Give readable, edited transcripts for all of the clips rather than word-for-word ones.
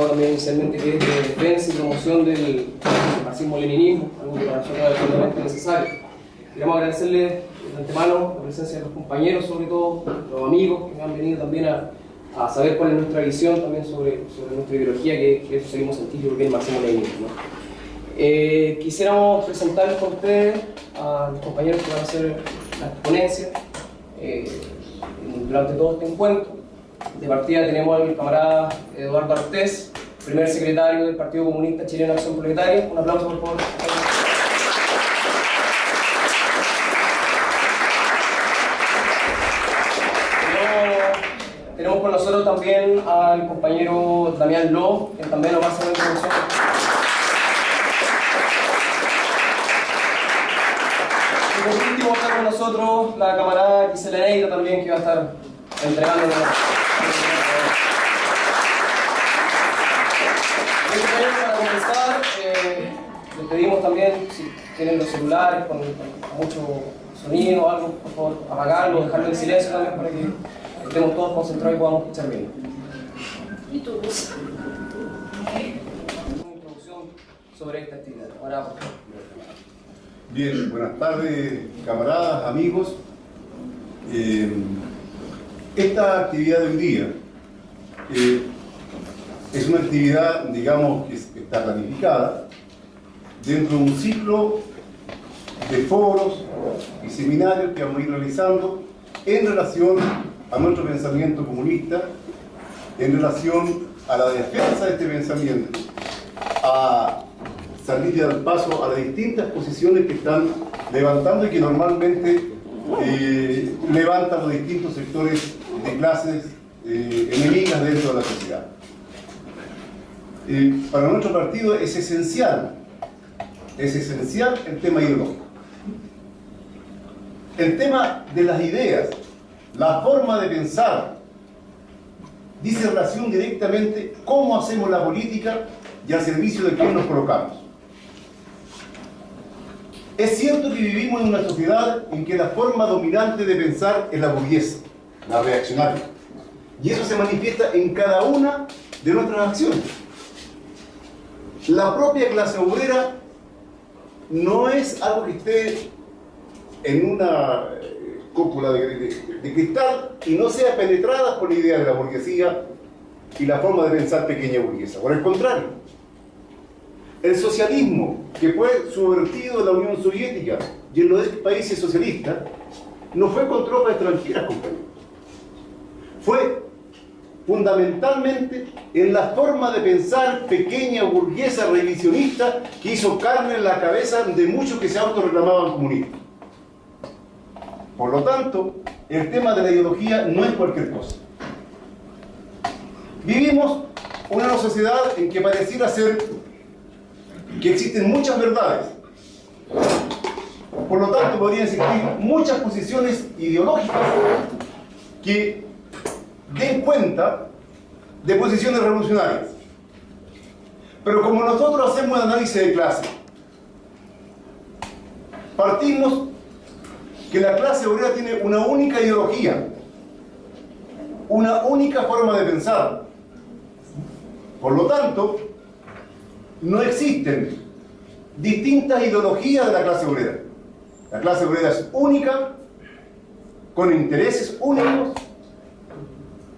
planteado también inicialmente, que es de defensa y promoción del marxismo-leninismo, algo que para nosotros es absolutamente necesario. Queremos agradecerle de antemano la presencia de los compañeros, sobre todo los amigos que han venido también a saber cuál es nuestra visión también sobre nuestra ideología, que es el socialismo científico, que es el marxismo-leninismo, ¿no? Quisiéramos presentarles con ustedes a los compañeros que van a hacer las ponencias durante todo este encuentro. De partida tenemos al camarada Eduardo Artés, primer secretario del Partido Comunista Chileno de Acción Proletaria. Un aplauso, por favor. Tenemos con nosotros también al compañero Damián Ló, que también nos va a hacer una introducción. Y por último está con nosotros la camarada Gisela Neira también, que va a estar entregándonos. Para comenzar, les pedimos también, si tienen los celulares con mucho sonido o algo, por favor, apagarlo, dejarlo en silencio también para que estemos todos concentrados y podamos escuchar bien. ¿Y tú? Una introducción sobre esta actividad. Ahora, bien, buenas tardes, camaradas, amigos. Esta actividad de hoy día es una actividad, digamos, que está planificada dentro de un ciclo de foros y seminarios que vamos a ir realizando en relación a nuestro pensamiento comunista, en relación a la defensa de este pensamiento, a salir y dar paso a las distintas posiciones que están levantando y que normalmente levantan los distintos sectores de clases enemigas dentro de la sociedad. Para nuestro partido es esencial el tema ideológico. El tema de las ideas, la forma de pensar, dice relación directamente cómo hacemos la política y al servicio de quién nos colocamos. Es cierto que vivimos en una sociedad en que la forma dominante de pensar es la burguesa, la reaccionaria. Y eso se manifiesta en cada una de nuestras acciones. La propia clase obrera no es algo que esté en una cúpula de cristal y no sea penetrada por la idea de la burguesía y la forma de pensar pequeña burguesa. Por el contrario, el socialismo que fue subvertido en la Unión Soviética y en los países socialistas no fue con tropas extranjeras, compañeros. Fue fundamentalmente en la forma de pensar pequeña burguesa revisionista que hizo carne en la cabeza de muchos que se autorreclamaban comunistas. Por lo tanto, el tema de la ideología no es cualquier cosa. Vivimos una sociedad en que pareciera ser que existen muchas verdades. Por lo tanto, podrían existir muchas posiciones ideológicas que den cuenta de posiciones revolucionarias. Pero como nosotros hacemos el análisis de clase, partimos que la clase obrera tiene una única ideología, una única forma de pensar. Por lo tanto, no existen distintas ideologías de la clase obrera. La clase obrera es única, con intereses únicos,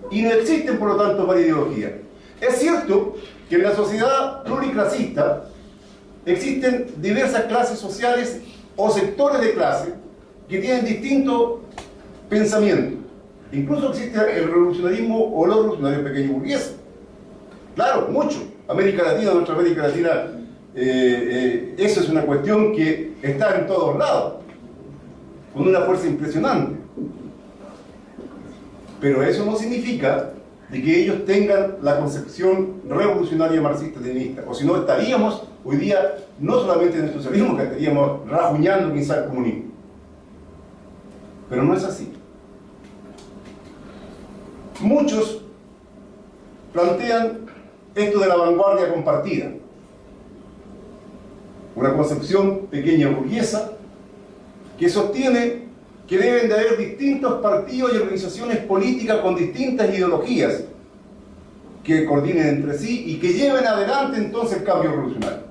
y no existen, por lo tanto, varias ideologías. Es cierto que en la sociedad pluriclasista existen diversas clases sociales o sectores de clase que tienen distintos pensamientos. Incluso existe el revolucionarismo o los revolucionarios pequeños burgueses. Claro, mucho. América Latina, nuestra América Latina, eso es una cuestión que está en todos lados, con una fuerza impresionante. Pero eso no significa de que ellos tengan la concepción revolucionaria marxista-leninista, o si no estaríamos hoy día no solamente en el socialismo, que estaríamos rajuñando quizá el comunismo. Pero no es así. Muchos plantean esto de la vanguardia compartida, una concepción pequeña burguesa que sostiene que deben de haber distintos partidos y organizaciones políticas con distintas ideologías que coordinen entre sí y que lleven adelante entonces el cambio revolucionario.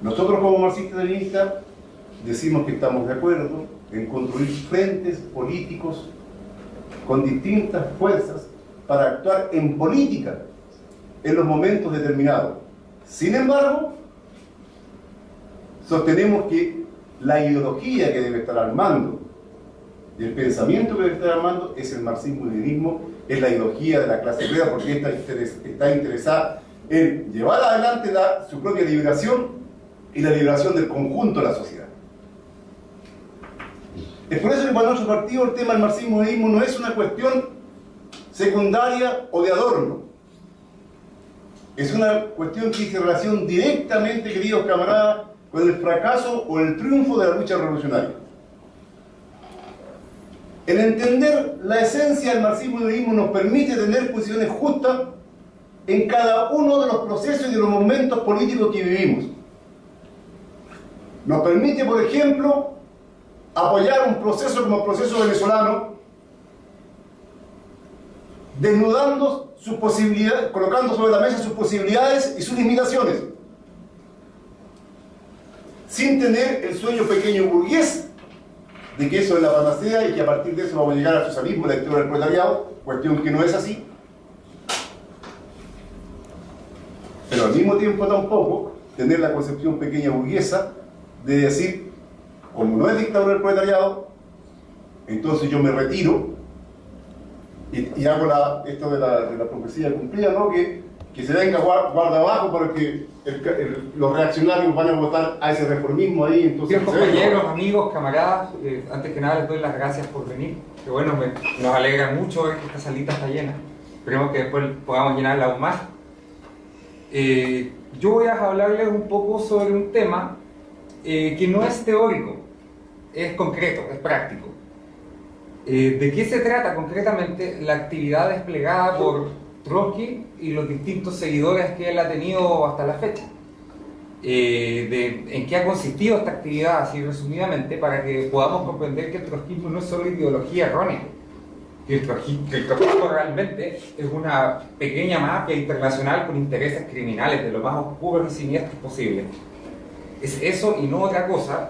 Nosotros como marxistas-leninistas decimos que estamos de acuerdo en construir frentes políticos con distintas fuerzas para actuar en política en los momentos determinados. Sin embargo, sostenemos que la ideología que debe estar al mando y el pensamiento que debe estar al mando es el marxismo-leninismo, es la ideología de la clase obrera, porque está interesada en llevar adelante su propia liberación y la liberación del conjunto de la sociedad. Es por eso que para nuestro partido el tema del marxismo-leninismo no es una cuestión secundaria o de adorno. Es una cuestión que tiene relación directamente, queridos camaradas, con el fracaso o el triunfo de la lucha revolucionaria. El entender la esencia del marxismo-leninismo nos permite tener posiciones justas en cada uno de los procesos y de los momentos políticos que vivimos. Nos permite, por ejemplo, apoyar un proceso como el proceso venezolano, desnudando sus posibilidades, colocando sobre la mesa sus posibilidades y sus limitaciones, sin tener el sueño pequeño burgués de que eso es la panacea y que a partir de eso vamos a llegar al socialismo y la dictadura del proletariado, cuestión que no es así. Pero al mismo tiempo tampoco tener la concepción pequeña burguesa de decir, como no es dictadura del proletariado, entonces yo me retiro y hago esto de la profecía cumplida, ¿no? Que se venga guarda abajo para que los reaccionarios van a votar a ese reformismo ahí. Entonces, compañeros, amigos, camaradas, antes que nada les doy las gracias por venir. Que bueno, nos alegra mucho ver que esta salita está llena. Esperemos que después podamos llenarla aún más. Yo voy a hablarles un poco sobre un tema que no es teórico, es concreto, es práctico. ¿De qué se trata concretamente la actividad desplegada por Trotsky y los distintos seguidores que él ha tenido hasta la fecha? ¿En qué ha consistido esta actividad, así resumidamente, para que podamos comprender que el trotskismo no es solo ideología errónea, que el trotskismo realmente es una pequeña mafia internacional con intereses criminales de lo más oscuros y siniestros posibles? Es eso y no otra cosa,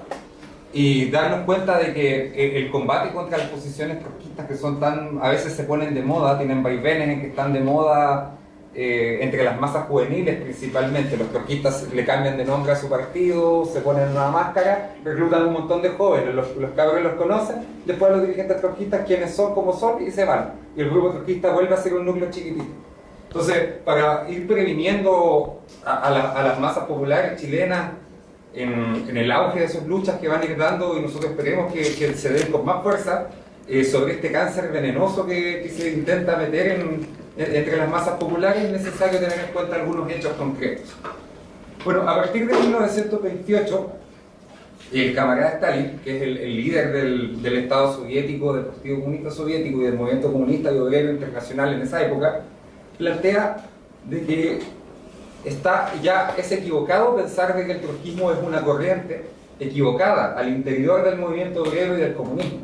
y darnos cuenta de que el combate contra las posiciones trotskistas, que son a veces se ponen de moda, tienen vaivenes en que están de moda entre las masas juveniles principalmente. Los trotskistas le cambian de nombre a su partido, se ponen una máscara, reclutan un montón de jóvenes, los cabros los conocen, después los dirigentes trotskistas quiénes son, cómo son, y se van, y el grupo trotskista vuelve a ser un núcleo chiquitito. Entonces, para ir previniendo a las masas populares chilenas en el auge de sus luchas que van a ir dando, y nosotros esperemos que se den con más fuerza sobre este cáncer venenoso que se intenta meter entre las masas populares, es necesario tener en cuenta algunos hechos concretos. Bueno, a partir de 1928, el camarada Stalin, que es el líder del Estado soviético, del Partido Comunista Soviético y del movimiento comunista y obrero internacional en esa época, plantea de que es equivocado pensar de que el trotskismo es una corriente equivocada al interior del movimiento obrero y del comunismo.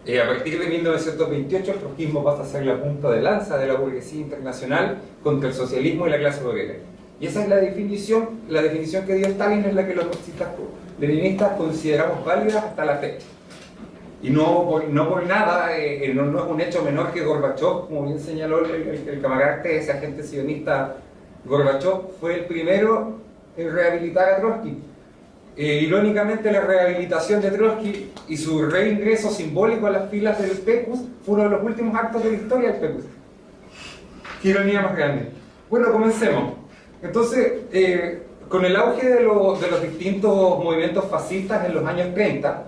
A partir de 1928 el trotskismo pasa a ser la punta de lanza de la burguesía internacional contra el socialismo y la clase obrera. Y esa es la definición que dio Stalin, es la que los marxistas-leninistas consideramos válida hasta la fecha. Y no por nada, no es un hecho menor que Gorbachev, como bien señaló el camarada, ese agente sionista. Gorbachev fue el primero en rehabilitar a Trotsky. Irónicamente, la rehabilitación de Trotsky y su reingreso simbólico a las filas del PQS fue uno de los últimos actos de la historia del PQS. Qué ironía más grande. Bueno, comencemos. Entonces, con el auge de los distintos movimientos fascistas en los años 30,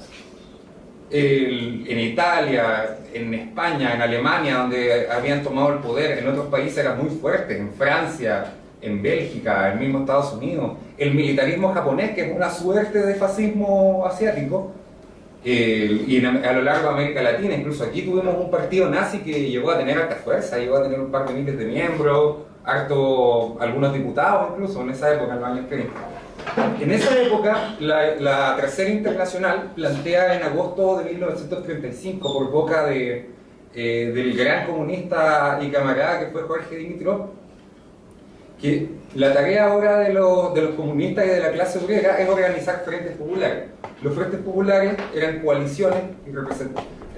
en Italia, en España, en Alemania, donde habían tomado el poder, en otros países eran muy fuertes, en Francia, en Bélgica, en el mismo Estados Unidos, el militarismo japonés, que es una suerte de fascismo asiático, y a lo largo de América Latina. Incluso aquí tuvimos un partido nazi que llegó a tener alta fuerza, llegó a tener un par de miles de miembros, algunos diputados incluso en esa época, en los años 30. En esa época, la Tercera Internacional plantea en agosto de 1935, por boca de del gran comunista y camarada que fue Jorge Dimitrov, que la tarea ahora de los comunistas y de la clase obrera es organizar frentes populares. Los frentes populares eran coaliciones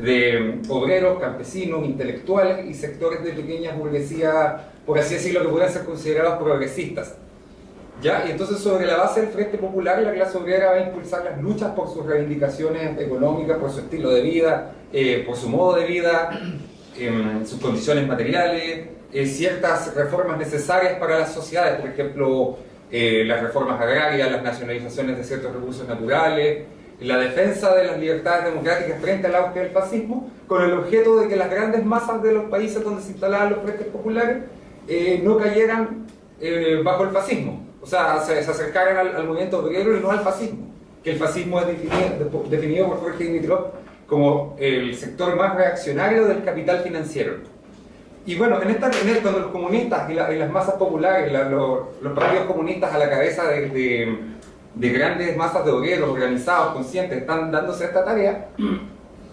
de obreros, campesinos, intelectuales y sectores de pequeña burguesía, por así decirlo, que puedan ser considerados progresistas. ¿Ya? Y entonces, sobre la base del Frente Popular, la clase obrera va a impulsar las luchas por sus reivindicaciones económicas, por su estilo de vida, por su modo de vida, sus condiciones materiales, ciertas reformas necesarias para las sociedades, por ejemplo, las reformas agrarias, las nacionalizaciones de ciertos recursos naturales, la defensa de las libertades democráticas frente al auge del fascismo, con el objeto de que las grandes masas de los países donde se instalaban los frentes populares no cayeran bajo el fascismo. O sea, se acercaran al movimiento obrero y no al fascismo, que el fascismo es definido por Jorge Dimitrov como el sector más reaccionario del capital financiero. Y bueno, cuando los comunistas y las masas populares, los partidos comunistas a la cabeza de grandes masas de obreros organizados, conscientes, están dándose esta tarea,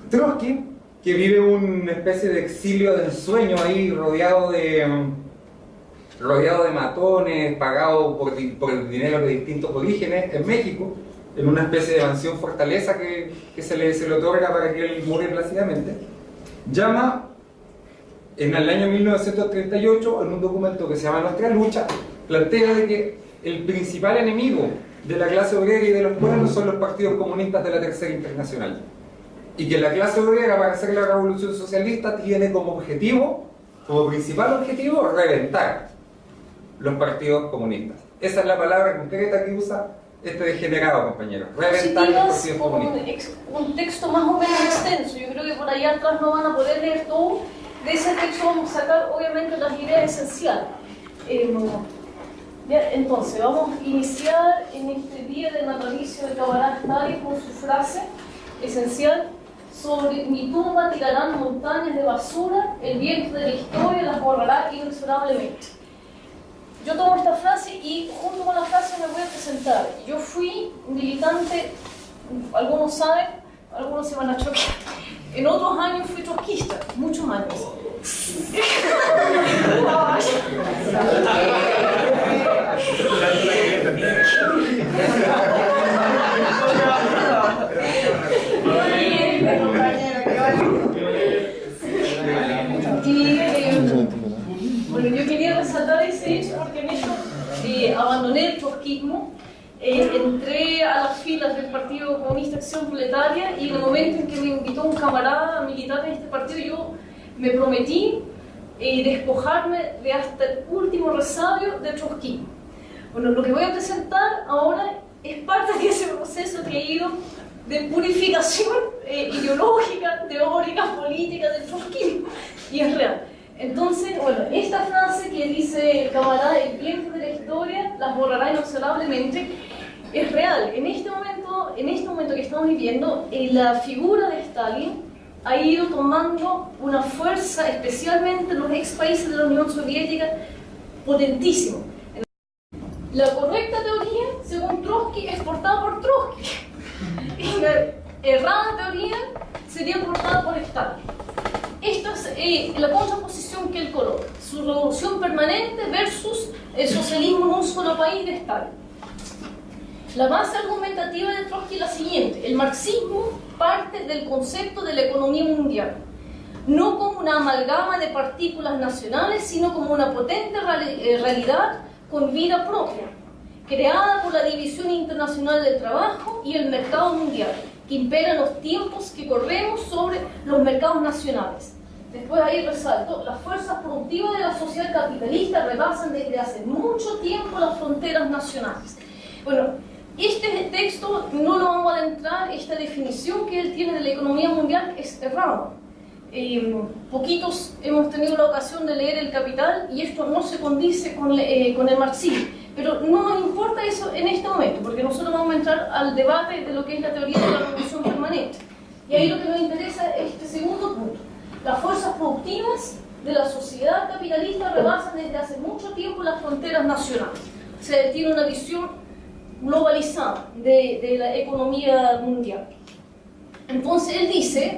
Trotsky, que vive una especie de exilio de ensueño ahí, rodeado de matones, pagado por el dinero de distintos orígenes en México, en una especie de mansión fortaleza que se le otorga para que él muere plácidamente, llama en el año 1938, en un documento que se llama Nuestra Lucha, plantea de que el principal enemigo de la clase obrera y de los pueblos son los partidos comunistas de la Tercera Internacional, y que la clase obrera, para hacer la revolución socialista, tiene como principal objetivo, reventar los partidos comunistas. Esa es la palabra concreta que usa este degenerado, compañero. Reventar los partidos comunistas. Un texto más o menos extenso. Yo creo que por allá atrás no van a poder leer todo. De ese texto vamos a sacar, obviamente, las ideas esenciales. Entonces, vamos a iniciar en este día del natalicio de Camarada Stalin con su frase esencial: sobre mi tumba tirarán montañas de basura, el viento de la historia las borrará inexorablemente. Yo tomo esta frase y junto con la frase me voy a presentar. Yo fui militante, algunos saben, algunos se van a chocar. En otros años fui trotskista, muchos años. Bueno, yo quería resaltar ese hecho porque en esto abandoné el trotskismo, entré a las filas del Partido Comunista Acción Proletaria, y en el momento en que me invitó un camarada a militar en este partido, yo me prometí despojarme de hasta el último resabio del trotskismo. Bueno, lo que voy a presentar ahora es parte de ese proceso que he ido de purificación ideológica, teórica, política del trotskismo, y es real. Entonces, bueno, esta frase que dice el camarada, el viento de la historia las borrará inexorablemente, es real. En este momento que estamos viviendo, la figura de Stalin ha ido tomando una fuerza, especialmente en los ex países de la Unión Soviética, potentísimo. La correcta teoría, según Trotsky, es portada por Trotsky. Y la errada teoría sería portada por Stalin. Esta es la contraposición que él coloca: su revolución permanente versus el socialismo en un solo país de Stalin. La base argumentativa de Trotsky es la siguiente: el marxismo parte del concepto de la economía mundial, no como una amalgama de partículas nacionales, sino como una potente realidad con vida propia, creada por la División Internacional del Trabajo y el mercado mundial, que impera en los tiempos que corremos sobre los mercados nacionales. Después ahí resalto: las fuerzas productivas de la sociedad capitalista rebasan desde hace mucho tiempo las fronteras nacionales. Bueno, este texto no lo vamos a adentrar. Esta definición que él tiene de la economía mundial es errada. Poquitos hemos tenido la ocasión de leer El Capital y esto no se condice con el marxismo. Pero no nos importa eso en este momento, porque nosotros vamos a entrar al debate de lo que es la teoría de la revolución permanente. Y ahí lo que nos interesa es este segundo punto: las fuerzas productivas de la sociedad capitalista rebasan desde hace mucho tiempo las fronteras nacionales. Se tiene una visión globalizada de la economía mundial. Entonces él dice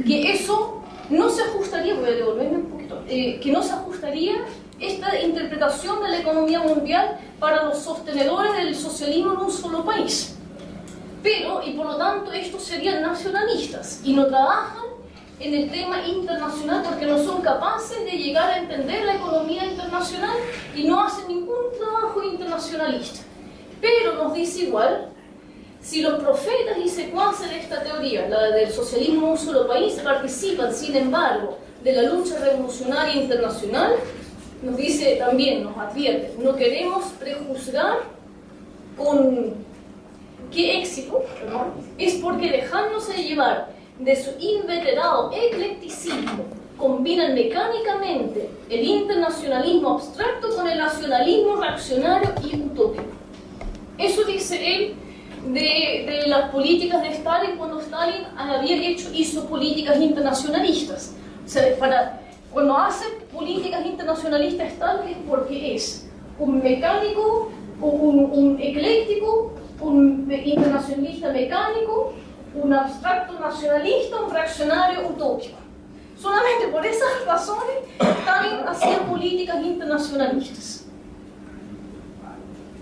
que eso no se ajustaría, voy a devolverme un poquito, que no se ajustaría esta interpretación de la economía mundial para los sostenedores del socialismo en un solo país. Pero, y por lo tanto, estos serían nacionalistas y no trabajan en el tema internacional porque no son capaces de llegar a entender la economía internacional y no hacen ningún trabajo internacionalista. Pero nos dice igual, si los profetas y secuaces de esta teoría, la del socialismo en un solo país, participan, sin embargo, de la lucha revolucionaria internacional, nos dice también, nos advierte, no queremos prejuzgar con qué éxito, ¿no? Es porque dejándose de llevar de su inveterado eclecticismo, combinan mecánicamente el internacionalismo abstracto con el nacionalismo reaccionario y utópico. Eso dice él de las políticas de Stalin cuando Stalin hizo políticas internacionalistas. O sea, cuando hace políticas internacionalistas Stalin es porque es un mecánico, un ecléctico, un internacionalista mecánico, un abstracto nacionalista, un reaccionario utópico. Solamente por esas razones Stalin hacía políticas internacionalistas.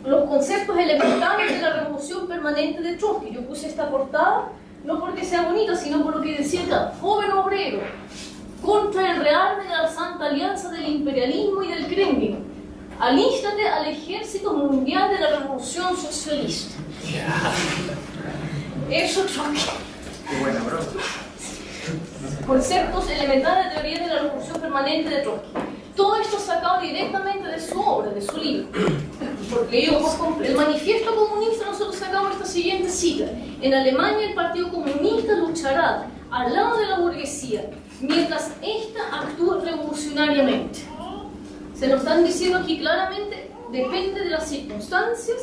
Los conceptos elementales de la revolución permanente de Trotsky. Yo puse esta portada no porque sea bonita, sino por lo que decía acá: joven obrero, contra el rearme de la santa alianza del imperialismo y del Kremlin. Alístate al ejército mundial de la revolución socialista. Eso Trotsky. Qué buena broma. Conceptos elementales de teoría de la revolución permanente de Trotsky. Todo esto sacado directamente de su obra, de su libro. Porque el manifiesto comunista, nosotros sacamos esta siguiente cita: en Alemania el Partido Comunista luchará al lado de la burguesía mientras ésta actúa revolucionariamente. Se nos están diciendo aquí claramente, depende de las circunstancias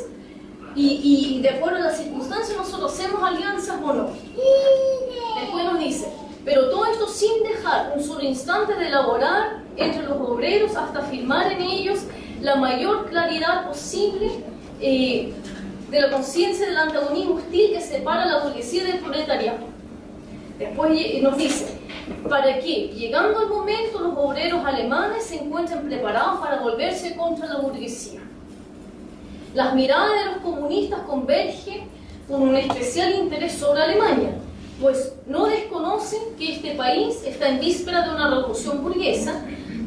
y de acuerdo a las circunstancias nosotros hacemos alianzas o no. Después nos dice, pero todo esto sin dejar un solo instante de elaborar entre los obreros hasta firmar en ellos la mayor claridad posible de la conciencia del antagonismo hostil que separa la burguesía del proletariado. Después nos dice, para que, llegando el momento, los obreros alemanes se encuentren preparados para volverse contra la burguesía. Las miradas de los comunistas convergen con un especial interés sobre Alemania, pues no desconocen que este país está en víspera de una revolución burguesa,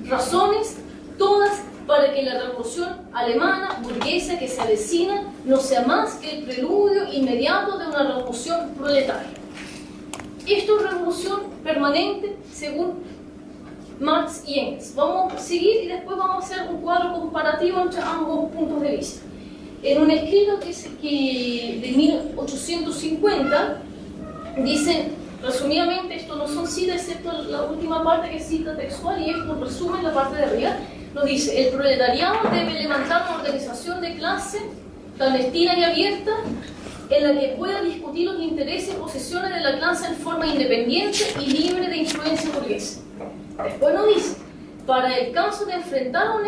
razones todas para que la revolución alemana burguesa que se avecina no sea más que el preludio inmediato de una revolución proletaria. Esto es revolución permanente según Marx y Engels. Vamos a seguir y después vamos a hacer un cuadro comparativo entre ambos puntos de vista. En un escrito que de 1850 dicen, resumidamente, esto no son citas excepto la última parte que es cita textual y esto resume la parte de arriba, nos dice, el proletariado debe levantar una organización de clase clandestina y abierta en la que pueda discutir los intereses y posiciones de la clase en forma independiente y libre de influencia burguesa. Después nos dice, para el caso de enfrentar a un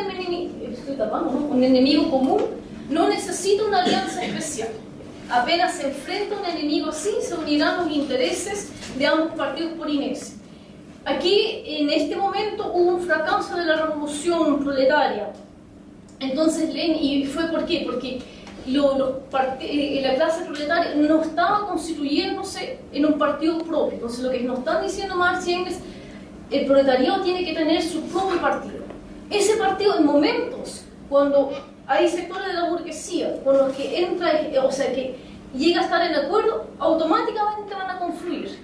enemigo común, no necesita una alianza especial. Apenas se enfrenta a un enemigo así, se unirán los intereses de ambos partidos por inercia. Aquí, en este momento, hubo un fracaso de la revolución proletaria. Entonces, ¿y fue por qué? Porque la clase proletaria no estaba constituyéndose en un partido propio. Entonces, lo que nos están diciendo Marx y Engels, el proletariado tiene que tener su propio partido. Ese partido, en momentos, cuando hay sectores de la burguesía con los que entra, o sea, que llega a estar en acuerdo, automáticamente van a confluir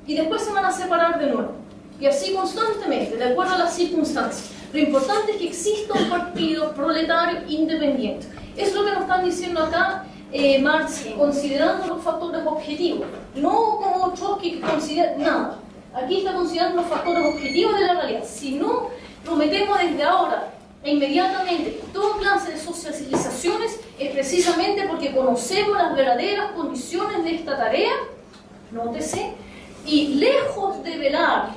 y después se van a separar de nuevo. Y así constantemente, de acuerdo a las circunstancias. Lo importante es que exista un partido proletario independiente. Es lo que nos están diciendo acá Marx, considerando los factores objetivos. No como Trotsky que considera nada. Aquí está considerando los factores objetivos de la realidad. Si no prometemos desde ahora e inmediatamente toda clase de socializaciones, es precisamente porque conocemos las verdaderas condiciones de esta tarea, nótese, y lejos de velar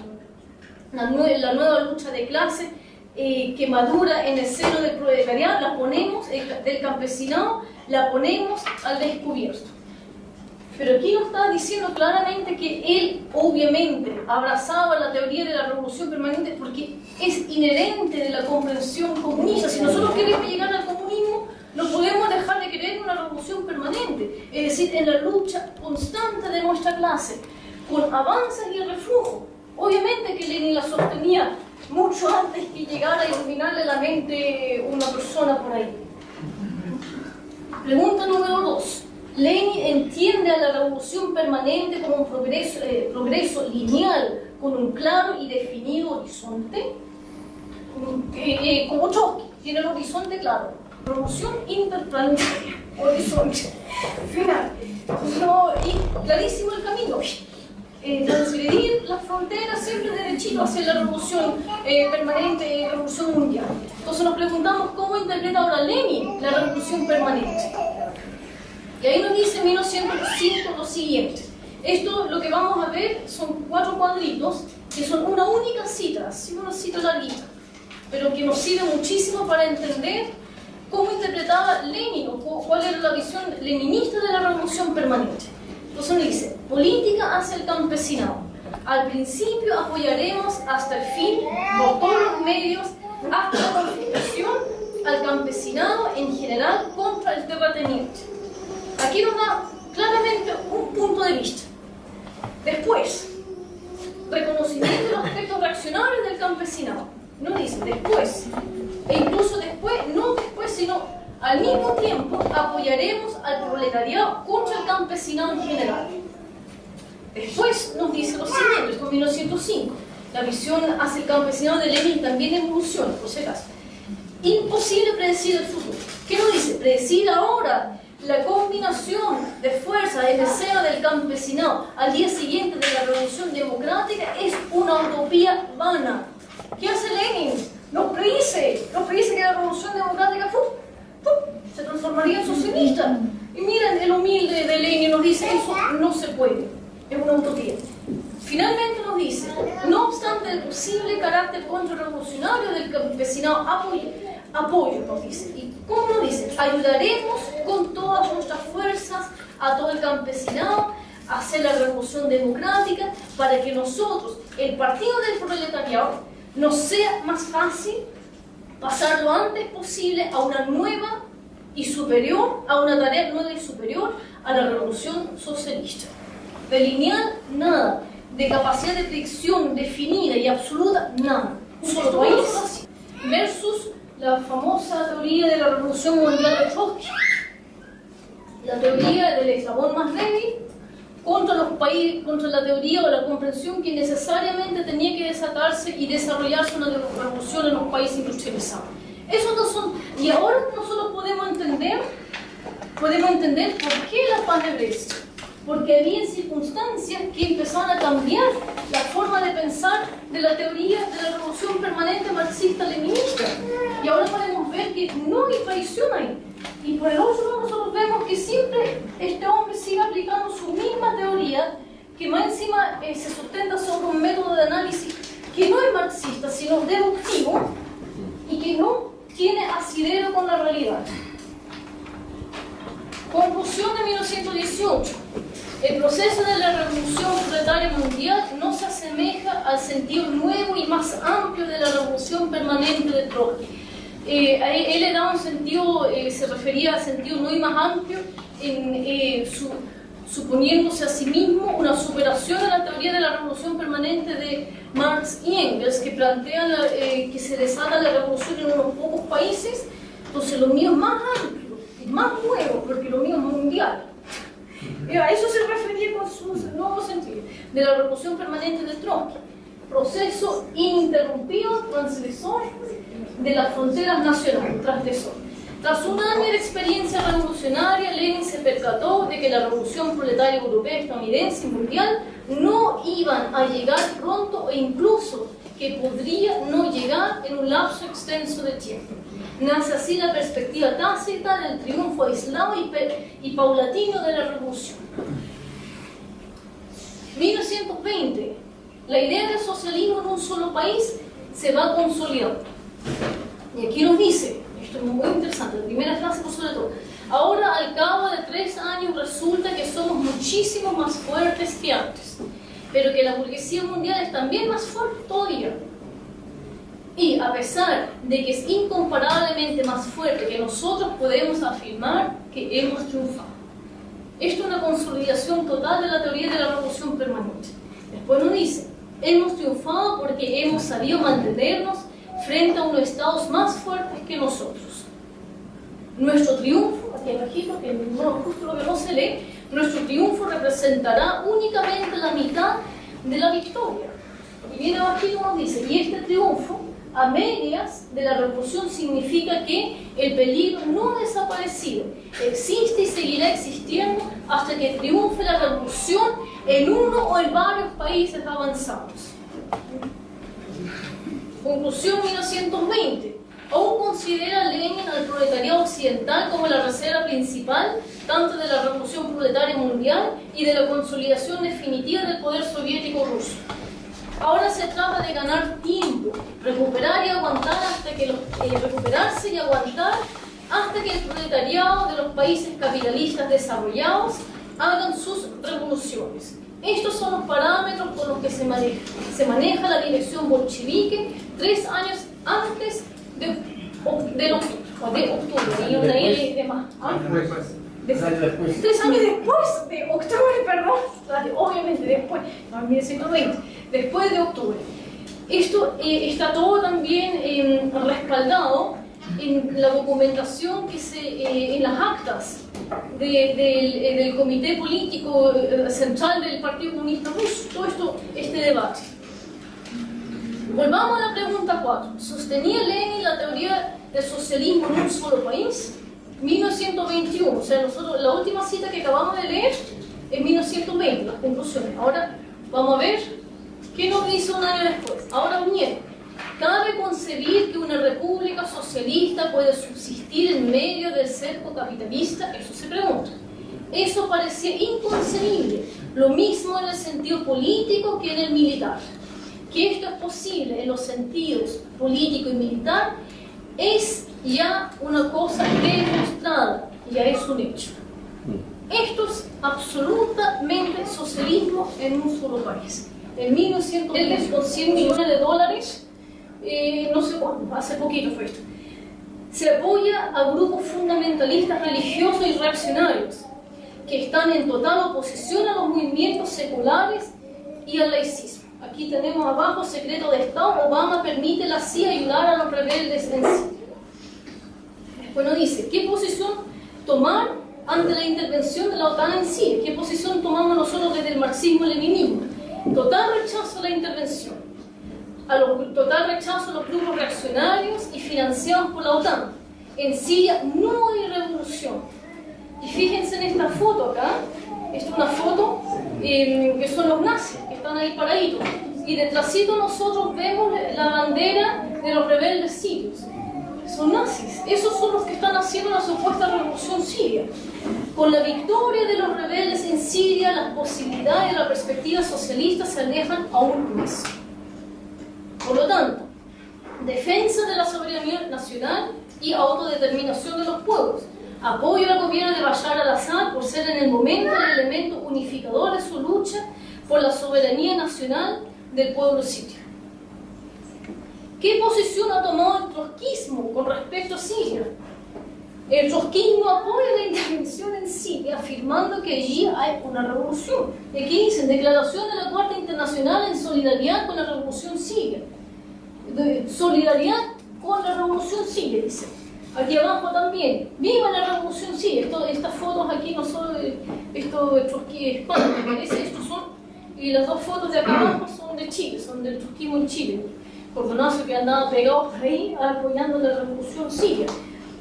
la nueva lucha de clase que madura en el seno del proletariado, la ponemos, del campesinado, la ponemos al descubierto. Pero aquí nos está diciendo claramente que él obviamente abrazaba la teoría de la revolución permanente porque es inherente de la comprensión comunista. Si nosotros queremos llegar al comunismo, no podemos dejar de querer una revolución permanente, es decir, en la lucha constante de nuestra clase, con avances y reflujo. Obviamente que Lenin la sostenía mucho antes que llegara a iluminarle la mente una persona por ahí. Pregunta número 2. Lenin entiende a la revolución permanente como un progreso lineal, con un claro y definido horizonte. Como Trotsky, tiene el horizonte claro. Revolución interplanetaria, horizonte final. No, y clarísimo el camino. Transgredir las fronteras siempre derechito hacia la revolución permanente, revolución mundial. Entonces nos preguntamos cómo interpreta ahora Lenin la revolución permanente. Y ahí nos dice en 1905 lo siguiente. Esto lo que vamos a ver son 4 cuadritos que son una única cita, sí, una cita larguita, pero que nos sirve muchísimo para entender cómo interpretaba Lenin o cuál era la visión leninista de la revolución permanente. Entonces nos dice, política hacia el campesinado. Al principio apoyaremos hasta el fin, por todos los medios, hasta la confiscación al campesinado en general contra el terrateniente. Aquí nos da claramente un punto de vista. Después, reconocimiento de los aspectos reaccionarios del campesinado. No dice después, e incluso después, no después, sino al mismo tiempo apoyaremos al proletariado contra el campesinado en general. Después nos dice lo siguiente, esto es 1905. La visión hacia el campesinado de Lenin también evoluciona, por si acaso. Imposible predecir el futuro. ¿Qué nos dice? Predecir ahora la combinación de fuerzas en el seno del campesinado al día siguiente de la revolución democrática es una utopía vana. ¿Qué hace Lenin? Nos predice que la revolución democrática se transformaría en socialista. Y miren, el humilde de Lenin nos dice, eso no se puede, es una utopía. Finalmente nos dice, no obstante el posible carácter contrarrevolucionario del campesinado, apoyo nos dice. ¿Y cómo nos dice? Ayudaremos con todas nuestras fuerzas a todo el campesinado a hacer la revolución democrática para que nosotros, el partido del proletariado, nos sea más fácil pasar lo antes posible a una nueva y superior, a una tarea nueva y superior a la revolución socialista. De lineal, nada. De capacidad de predicción definida y absoluta, nada. Un solo país versus la famosa teoría de la revolución mundial de Trotsky. La teoría del eslabón más débil contra los países, contra la teoría o la comprensión que necesariamente tenía que desatarse y desarrollarse una revolución en los países industrializados. Esos dos son, y ahora nosotros podemos entender por qué la paz de Brest. Porque había circunstancias que empezaron a cambiar la forma de pensar de la teoría de la revolución permanente marxista-leninista. Y ahora podemos ver que no hay traición ahí. Y por el otro lado nosotros vemos que siempre este hombre sigue aplicando su misma teoría, que más encima se sustenta sobre un método de análisis que no es marxista, sino deductivo, y que no tiene asidero con la realidad. Conclusión de 1918. El proceso de la revolución proletaria mundial no se asemeja al sentido nuevo y más amplio de la revolución permanente de Trotsky. Él le da un sentido, se refería al sentido nuevo y más amplio, suponiéndose a sí mismo una superación a la teoría de la revolución permanente de Marx y Engels, que plantean que se desata la revolución en unos pocos países. Entonces lo mío es más amplio, es más nuevo, porque lo mío es mundial. A eso se refería con su nuevo sentido de la revolución permanente de Trotsky. Proceso ininterrumpido, transgresor de las fronteras nacionales, transgresor. Tras un año de experiencia revolucionaria, Lenin se percató de que la revolución proletaria europea, estadounidense y mundial no iban a llegar pronto e incluso que podría no llegar en un lapso extenso de tiempo. Nace así la perspectiva tácita del triunfo aislado y paulatino de la revolución. 1920. La idea del socialismo en un solo país se va consolidando. Y aquí nos dice, esto es muy interesante, la primera frase por sobre todo, Ahora, al cabo de 3 años, resulta que somos muchísimo más fuertes que antes, pero que la burguesía mundial es también más fuerte todavía. Y a pesar de que es incomparablemente más fuerte que nosotros, podemos afirmar que hemos triunfado. Esto es una consolidación total de la teoría de la revolución permanente. Después nos dice, hemos triunfado porque hemos sabido mantenernos frente a unos estados más fuertes que nosotros. Nuestro triunfo, aquí abajito, que no, justo lo que no se lee, nuestro triunfo representará únicamente la mitad de la victoria. Y bien abajito nos dice, y este triunfo a medias de la revolución significa que el peligro no ha desaparecido, existe y seguirá existiendo hasta que triunfe la revolución en uno o en varios países avanzados. Conclusión 1920. Aún considera Lenin al proletariado occidental como la reserva principal tanto de la revolución proletaria mundial y de la consolidación definitiva del poder soviético ruso. Ahora se trata de ganar tiempo, recuperar y aguantar hasta que recuperarse y aguantar hasta que el proletariado de los países capitalistas desarrollados hagan sus revoluciones. Estos son los parámetros con los que se maneja la dirección bolchevique 3 años antes de octubre, y una L de más. 3 años después de octubre, perdón, obviamente después, no, 1920, después de octubre. Esto está todo también respaldado en la documentación que en las actas del Comité Político Central del Partido Comunista Ruso, todo esto, este debate. Volvamos a la pregunta 4. ¿Sostenía Lenin la teoría del socialismo en un solo país? 1921, o sea, nosotros, la última cita que acabamos de leer es 1920, las conclusiones. Ahora vamos a ver qué nos dice un año después. Ahora bien, ¿cabe concebir que una república socialista puede subsistir en medio del cerco capitalista? Eso se pregunta. Eso parecía inconcebible, lo mismo en el sentido político que en el militar. Que esto es posible en los sentidos político y militar es ya una cosa demostrada, ya es un hecho. Esto es absolutamente socialismo en un solo país. En 1910, con 100 millones de dólares, no sé cuándo, hace poquito fue esto, se apoya a grupos fundamentalistas religiosos y reaccionarios que están en total oposición a los movimientos seculares y al laicismo. Aquí tenemos abajo, secreto de Estado, Obama permite la CIA ayudar a los rebeldes en Siria. Después nos dice, ¿qué posición tomar ante la intervención de la OTAN en Siria? ¿Qué posición tomamos nosotros desde el marxismo-leninismo? Total rechazo a la intervención, total rechazo a los grupos reaccionarios y financiados por la OTAN. En Siria no hay revolución. Y fíjense en esta foto acá, esta es una foto que son los nazis, que están ahí paraditos. Y detrásito nosotros vemos la bandera de los rebeldes sirios. Son nazis, esos son los que están haciendo la supuesta revolución siria. Con la victoria de los rebeldes en Siria, las posibilidades de la perspectiva socialista se alejan aún más. Por lo tanto, defensa de la soberanía nacional y autodeterminación de los pueblos. Apoyo al gobierno de Bashar al-Assad por ser en el momento el elemento unificador de su lucha por la soberanía nacional del pueblo sirio. ¿Qué posición ha tomado el trotskismo con respecto a Siria? El trotskismo apoya la intervención en Siria, afirmando que allí hay una revolución. ¿De qué dicen? Declaración de la Cuarta Internacional en solidaridad con la revolución siria. Solidaridad con la revolución siria, dice. Aquí abajo también, ¡viva la revolución siria! Estas fotos aquí no son esto de Trotsky, me parece, estos son, y las dos fotos de acá abajo son de Chile, son del trotskismo en Chile. Cordonazo que andaba pegado por ahí apoyando la revolución siria.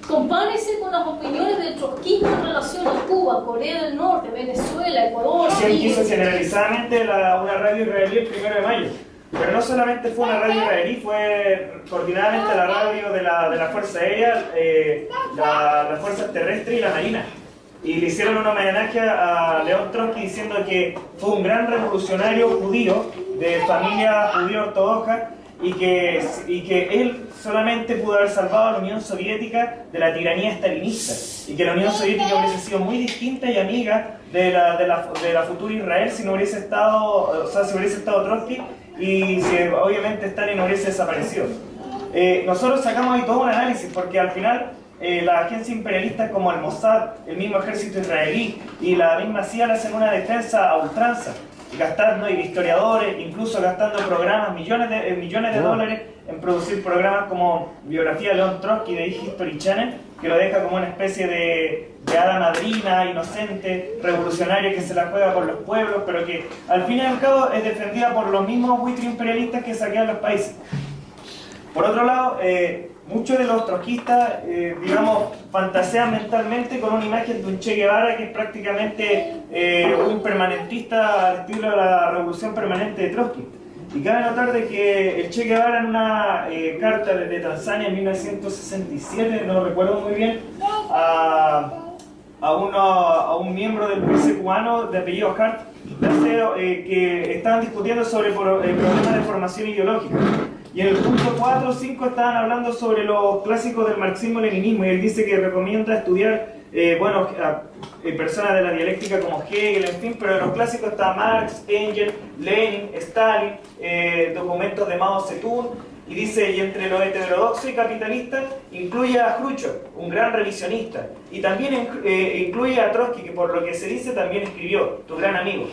Compárese con las opiniones del trotskismo en relación a Cuba, Corea del Norte, Venezuela, Ecuador. Sí, quiso generalizadamente una radio israelí el 1 de mayo. Pero no solamente fue una radio israelí, fue coordinadamente la radio de la Fuerza Aérea, la Fuerza Terrestre y la Marina. Y le hicieron un homenaje a León Trotsky diciendo que fue un gran revolucionario judío, de familia judío ortodoxa, y que él solamente pudo haber salvado a la Unión Soviética de la tiranía stalinista, y que la Unión Soviética hubiese sido muy distinta y amiga de la futura Israel si no hubiese estado, o sea, si hubiese estado Trotsky y si obviamente Stalin hubiese desaparecido. Nosotros sacamos ahí todo un análisis, porque al final las agencias imperialistas como el Mossad, el mismo ejército israelí y la misma CIA hacen una defensa a ultranza, gastando historiadores, incluso gastando programas, millones de dólares en producir programas como Biografía de León Trotsky de History Channel, que lo deja como una especie de hada madrina, inocente, revolucionaria que se la juega por los pueblos, pero que al fin y al cabo es defendida por los mismos buitres imperialistas que saquean los países. Por otro lado, muchos de los trotskistas, digamos, fantasean mentalmente con una imagen de un Che Guevara que es prácticamente un permanentista al estilo de la revolución permanente de Trotsky. Y cabe notar de que el Che Guevara en una carta de Tanzania en 1967, no recuerdo muy bien, a un miembro del PC cubano de apellido Hart, que estaban discutiendo sobre problemas de formación ideológica. Y en el punto 4 o 5 estaban hablando sobre los clásicos del marxismo-leninismo, y él dice que recomienda estudiar personas de la dialéctica como Hegel, en fin, pero en los clásicos está Marx, Engels, Lenin, Stalin, documentos de Mao Zedong, y dice, y entre lo heterodoxo y capitalista incluye a Khrushchev, un gran revisionista, y también incluye a Trotsky, que por lo que se dice también escribió, tu gran amigo,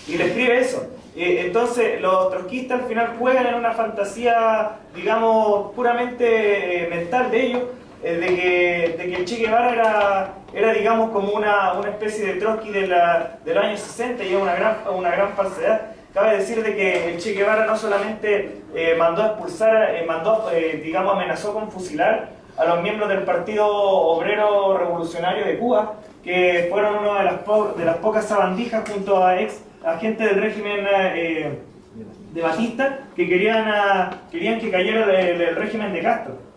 y le escribe eso. Entonces los trotskistas al final juegan en una fantasía, digamos, puramente mental de ellos, de que el Che Guevara era digamos, como una especie de Trotsky de los años 60, y es una gran falsedad. Cabe decir de que el Che Guevara no solamente mandó a expulsar, digamos, amenazó con fusilar a los miembros del Partido Obrero Revolucionario de Cuba, que fueron una de las pocas sabandijas junto a agentes del régimen de Batista, que querían que cayera el régimen de Castro.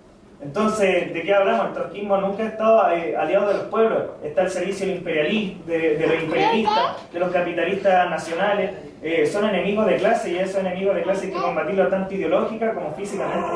Entonces, ¿de qué hablamos? El trotskismo nunca ha estado aliado de los pueblos, está al servicio del de los imperialistas, de los capitalistas nacionales. Son enemigos de clase, y esos enemigos de clase hay que combatirlos tanto ideológica como físicamente.